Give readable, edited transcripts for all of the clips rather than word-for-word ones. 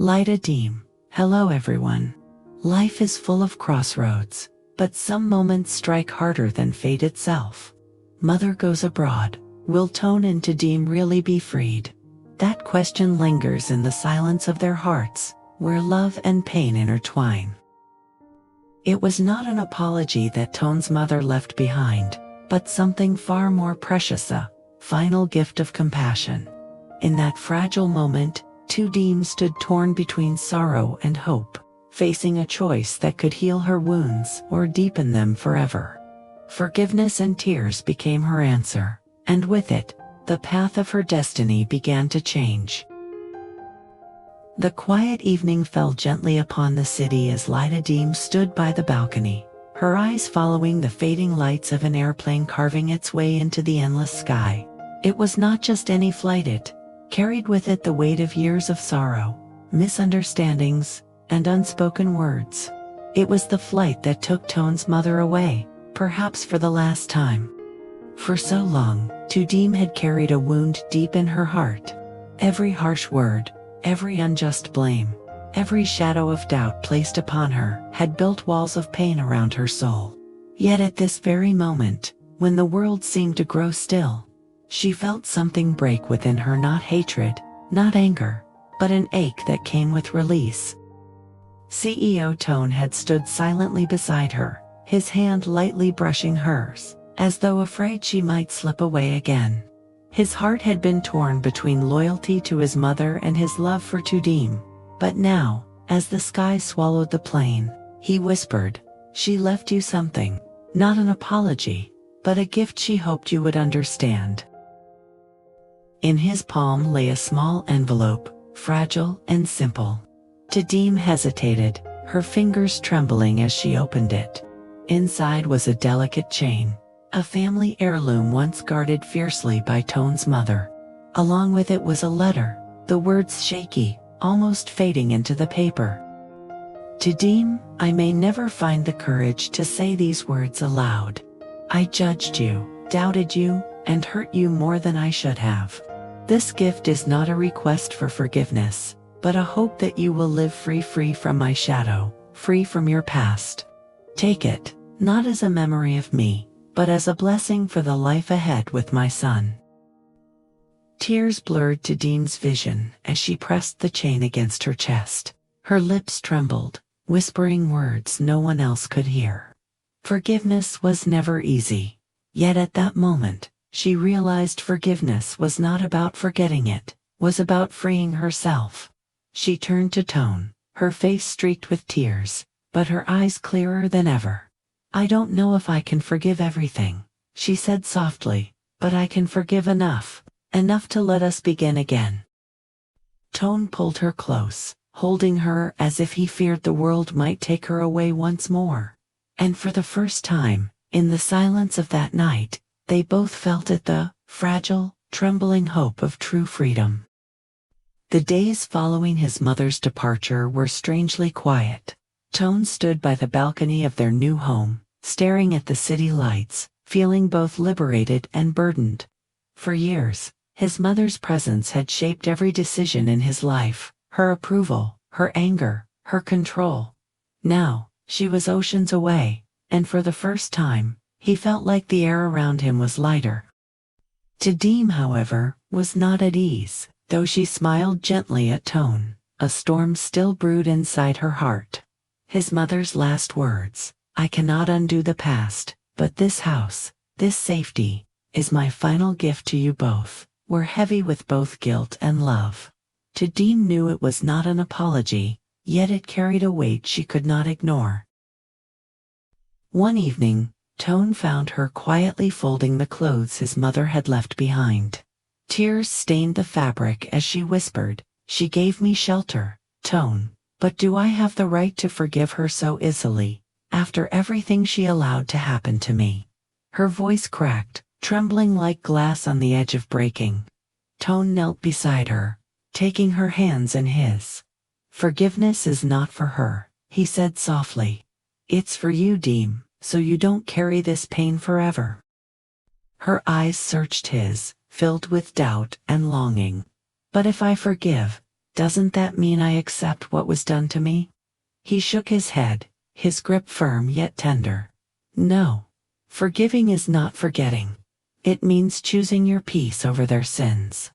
Ly Tu Diem. Hello everyone. Life is full of crossroads, but some moments strike harder than fate itself. Mother goes abroad. Will Toan and Tu Diem really be freed? That question lingers in the silence of their hearts, where love and pain intertwine. It was not an apology that Toan's mother left behind, but something far more precious, a final gift of compassion. In that fragile moment, Tu Diem stood torn between sorrow and hope, facing a choice that could heal her wounds or deepen them forever. Forgiveness and tears became her answer, and with it, the path of her destiny began to change. The quiet evening fell gently upon the city as Ly Tu Diem stood by the balcony, her eyes following the fading lights of an airplane carving its way into the endless sky. It was not just any flight, it carried with it the weight of years of sorrow, misunderstandings, and unspoken words. It was the flight that took Toan's mother away, perhaps for the last time. For so long, Tu Diem had carried a wound deep in her heart. Every harsh word, every unjust blame, every shadow of doubt placed upon her had built walls of pain around her soul. Yet at this very moment, when the world seemed to grow still, she felt something break within her, not hatred, not anger, but an ache that came with release. CEO Toan had stood silently beside her, his hand lightly brushing hers, as though afraid she might slip away again. His heart had been torn between loyalty to his mother and his love for Tu Diem, but now, as the sky swallowed the plane, he whispered, "She left you something, not an apology, but a gift she hoped you would understand." In his palm lay a small envelope, fragile and simple. Tu Diem hesitated, her fingers trembling as she opened it. Inside was a delicate chain, a family heirloom once guarded fiercely by Toan's mother. Along with it was a letter, the words shaky, almost fading into the paper. "Tu Diem, I may never find the courage to say these words aloud. I judged you, doubted you, and hurt you more than I should have. This gift is not a request for forgiveness, but a hope that you will live free from my shadow, free from your past. Take it, not as a memory of me, but as a blessing for the life ahead with my son." Tears blurred Tu Diem's vision as she pressed the chain against her chest. Her lips trembled, whispering words no one else could hear. Forgiveness was never easy, yet at that moment, she realized forgiveness was not about forgetting, it was about freeing herself. She turned to Toan, her face streaked with tears, but her eyes clearer than ever. "I don't know if I can forgive everything," she said softly, "but I can forgive enough to let us begin again." Toan pulled her close, holding her as if he feared the world might take her away once more. And for the first time, in the silence of that night, they both felt it, the fragile, trembling hope of true freedom. The days following his mother's departure were strangely quiet. Toan stood by the balcony of their new home, staring at the city lights, feeling both liberated and burdened. For years, his mother's presence had shaped every decision in his life, her approval, her anger, her control. Now, she was oceans away, and for the first time, he felt like the air around him was lighter. Tu Diem, however, was not at ease. Though she smiled gently at Toan, a storm still brewed inside her heart. His mother's last words, "I cannot undo the past, but this house, this safety, is my final gift to you both," were heavy with both guilt and love. Tu Diem knew it was not an apology, yet it carried a weight she could not ignore. One evening, Toan found her quietly folding the clothes his mother had left behind. Tears stained the fabric as she whispered, "She gave me shelter, Toan, but do I have the right to forgive her so easily, after everything she allowed to happen to me?" Her voice cracked, trembling like glass on the edge of breaking. Toan knelt beside her, taking her hands in his. "Forgiveness is not for her," he said softly. "It's for you, Diem, so you don't carry this pain forever." Her eyes searched his, filled with doubt and longing. "But if I forgive, Doesn't that mean I accept what was done to me? He shook his head, his grip firm yet tender. No. Forgiving is not forgetting. It means choosing your peace over their sins.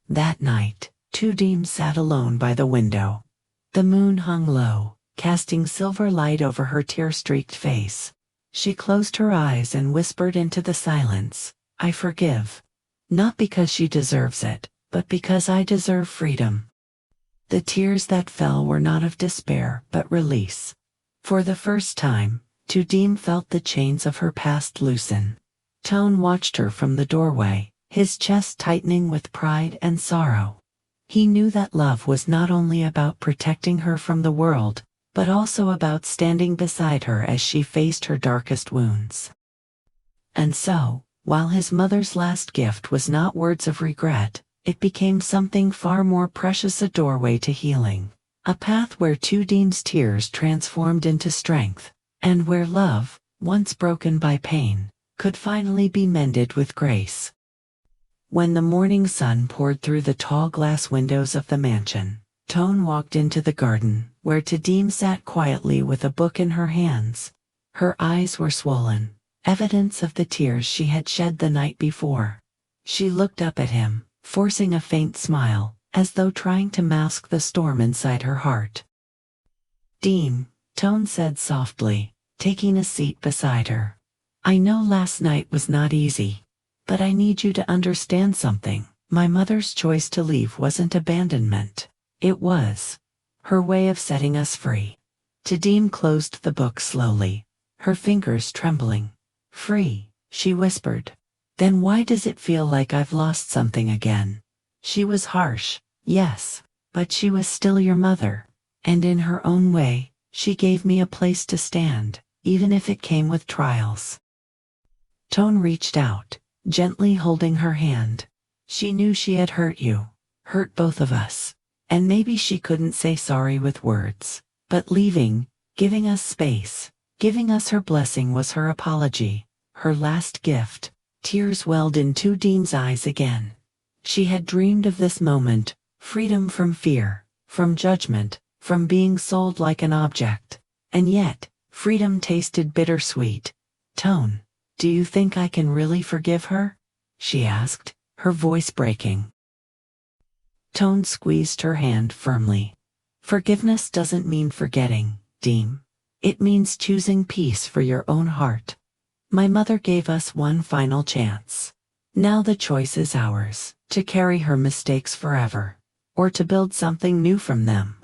That night, Tu Diem sat alone by the window. The moon hung low, casting silver light over her tear-streaked face. She closed her eyes and whispered into the silence, I forgive. Not because she deserves it, but because I deserve freedom. The tears that fell were not of despair, but release. For the first time, Tu Diem felt the chains of her past loosen. Toan watched her from the doorway, his chest tightening with pride and sorrow. He knew that love was not only about protecting her from the world, but also about standing beside her as she faced her darkest wounds. And so, while his mother's last gift was not words of regret, it became something far more precious, a doorway to healing, a path where Tu Diem's tears transformed into strength, and where love, once broken by pain, could finally be mended with grace. When the morning sun poured through the tall glass windows of the mansion, Toan walked into the garden, where Tu Diem sat quietly with a book in her hands. Her eyes were swollen, evidence of the tears she had shed the night before. She looked up at him, forcing a faint smile, as though trying to mask the storm inside her heart. Diem, Toan said softly, taking a seat beside her. I know last night was not easy, but I need you to understand something. My mother's choice to leave wasn't abandonment. It was her way of setting us free. Tu Diem closed the book slowly, her fingers trembling. Free, she whispered. Then why does it feel like I've lost something again? She was harsh, yes, but she was still your mother, and in her own way, she gave me a place to stand, even if it came with trials. Toan reached out, gently holding her hand. She knew she had hurt you, hurt both of us, and maybe she couldn't say sorry with words, but leaving, giving us space, giving us her blessing was her apology, her last gift. Tears welled in Tu Diem's eyes again. She had dreamed of this moment, freedom from fear, from judgment, from being sold like an object. And yet, freedom tasted bittersweet. Toan, do you think I can really forgive her? She asked, her voice breaking. Toan squeezed her hand firmly. Forgiveness doesn't mean forgetting, Diem. It means choosing peace for your own heart. My mother gave us one final chance. Now the choice is ours, to carry her mistakes forever, or to build something new from them.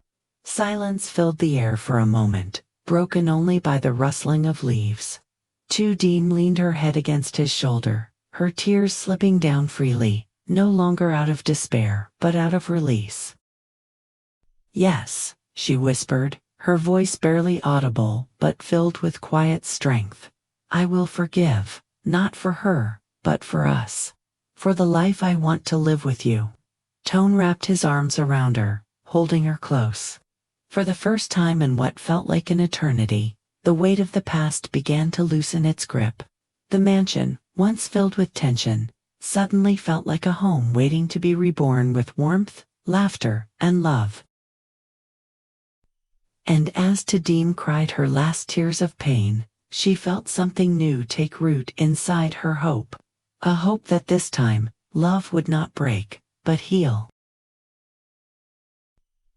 Silence filled the air for a moment, broken only by the rustling of leaves. Tu Diem leaned her head against his shoulder, her tears slipping down freely, no longer out of despair, but out of release. Yes, she whispered, her voice barely audible, but filled with quiet strength. I will forgive, not for her, but for us. For the life I want to live with you. Toan wrapped his arms around her, holding her close. For the first time in what felt like an eternity, the weight of the past began to loosen its grip. The mansion, once filled with tension, suddenly felt like a home waiting to be reborn with warmth, laughter, and love. And as Tu Diem cried her last tears of pain, she felt something new take root inside her hope. A hope that this time, love would not break, but heal.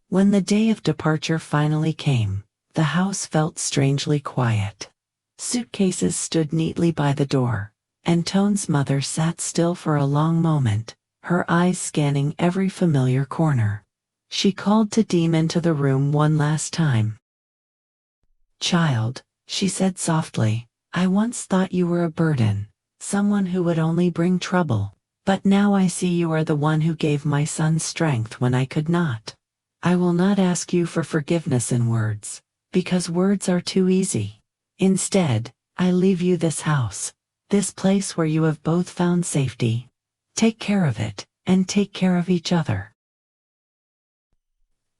When the day of departure finally came, the house felt strangely quiet. Suitcases stood neatly by the door, and Toan's mother sat still for a long moment, her eyes scanning every familiar corner. She called Tu Diem into the room one last time. Child, she said softly, I once thought you were a burden, someone who would only bring trouble, but now I see you are the one who gave my son strength when I could not. I will not ask you for forgiveness in words, because words are too easy. Instead, I leave you this house, this place where you have both found safety. Take care of it, and take care of each other.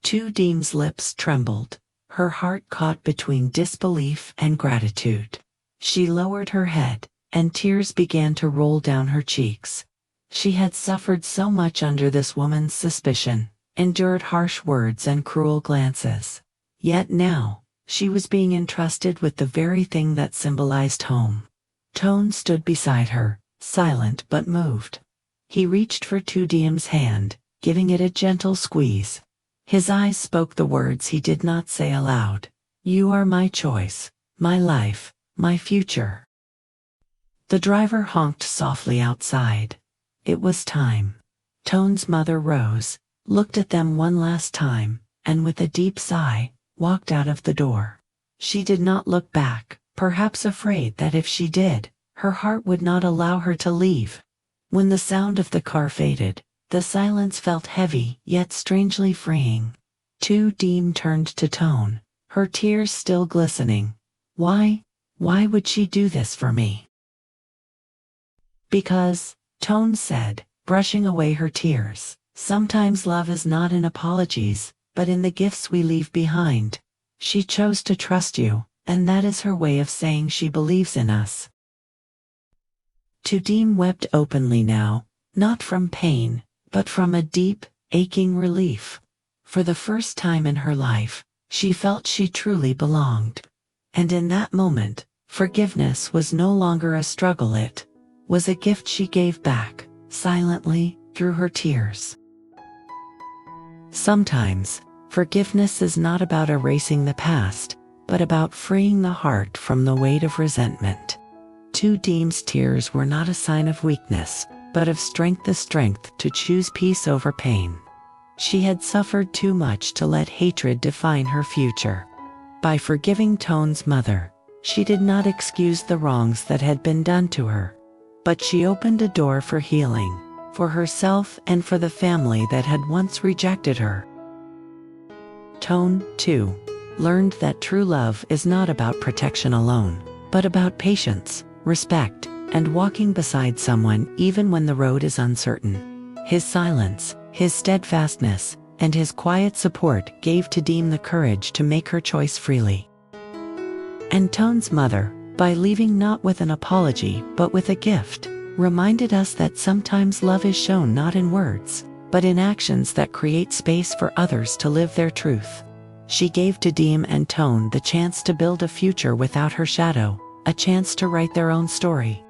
Tu Diem's lips trembled, her heart caught between disbelief and gratitude. She lowered her head, and tears began to roll down her cheeks. She had suffered so much under this woman's suspicion, endured harsh words and cruel glances. Yet now, she was being entrusted with the very thing that symbolized home. Toan stood beside her, silent but moved. He reached for Tu Diem's hand, giving it a gentle squeeze. His eyes spoke the words he did not say aloud. "You are my choice, my life, my future." The driver honked softly outside. It was time. Toan's mother rose, looked at them one last time, and with a deep sigh, walked out of the door. She did not look back, perhaps afraid that if she did, her heart would not allow her to leave. When the sound of the car faded, the silence felt heavy yet strangely freeing. Tu Diem turned to Toan, her tears still glistening. Why would she do this for me?" "Because," Toan said, brushing away her tears, "sometimes love is not in apologies, but in the gifts we leave behind. She chose to trust you, and that is her way of saying she believes in us." Tu Diem wept openly now, not from pain, but from a deep, aching relief. For the first time in her life, she felt she truly belonged. And in that moment, forgiveness was no longer a struggle, it was a gift she gave back, silently, through her tears. Sometimes, forgiveness is not about erasing the past, but about freeing the heart from the weight of resentment. Tu Diem's tears were not a sign of weakness, but of strength, the strength to choose peace over pain. She had suffered too much to let hatred define her future. By forgiving Toan's mother, she did not excuse the wrongs that had been done to her, but she opened a door for healing, for herself and for the family that had once rejected her. Toan, too, learned that true love is not about protection alone, but about patience, respect, and walking beside someone even when the road is uncertain. His silence, his steadfastness, and his quiet support gave Tu Diem the courage to make her choice freely. And Toan's mother, by leaving not with an apology but with a gift, reminded us that sometimes love is shown not in words, but in actions that create space for others to live their truth. She gave Tu Diem and Toan the chance to build a future without her shadow, a chance to write their own story.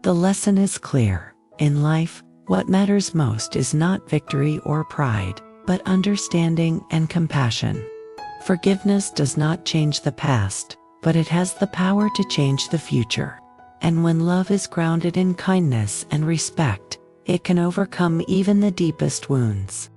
The lesson is clear. In life, what matters most is not victory or pride, but understanding and compassion. Forgiveness does not change the past, but it has the power to change the future. And when love is grounded in kindness and respect, it can overcome even the deepest wounds.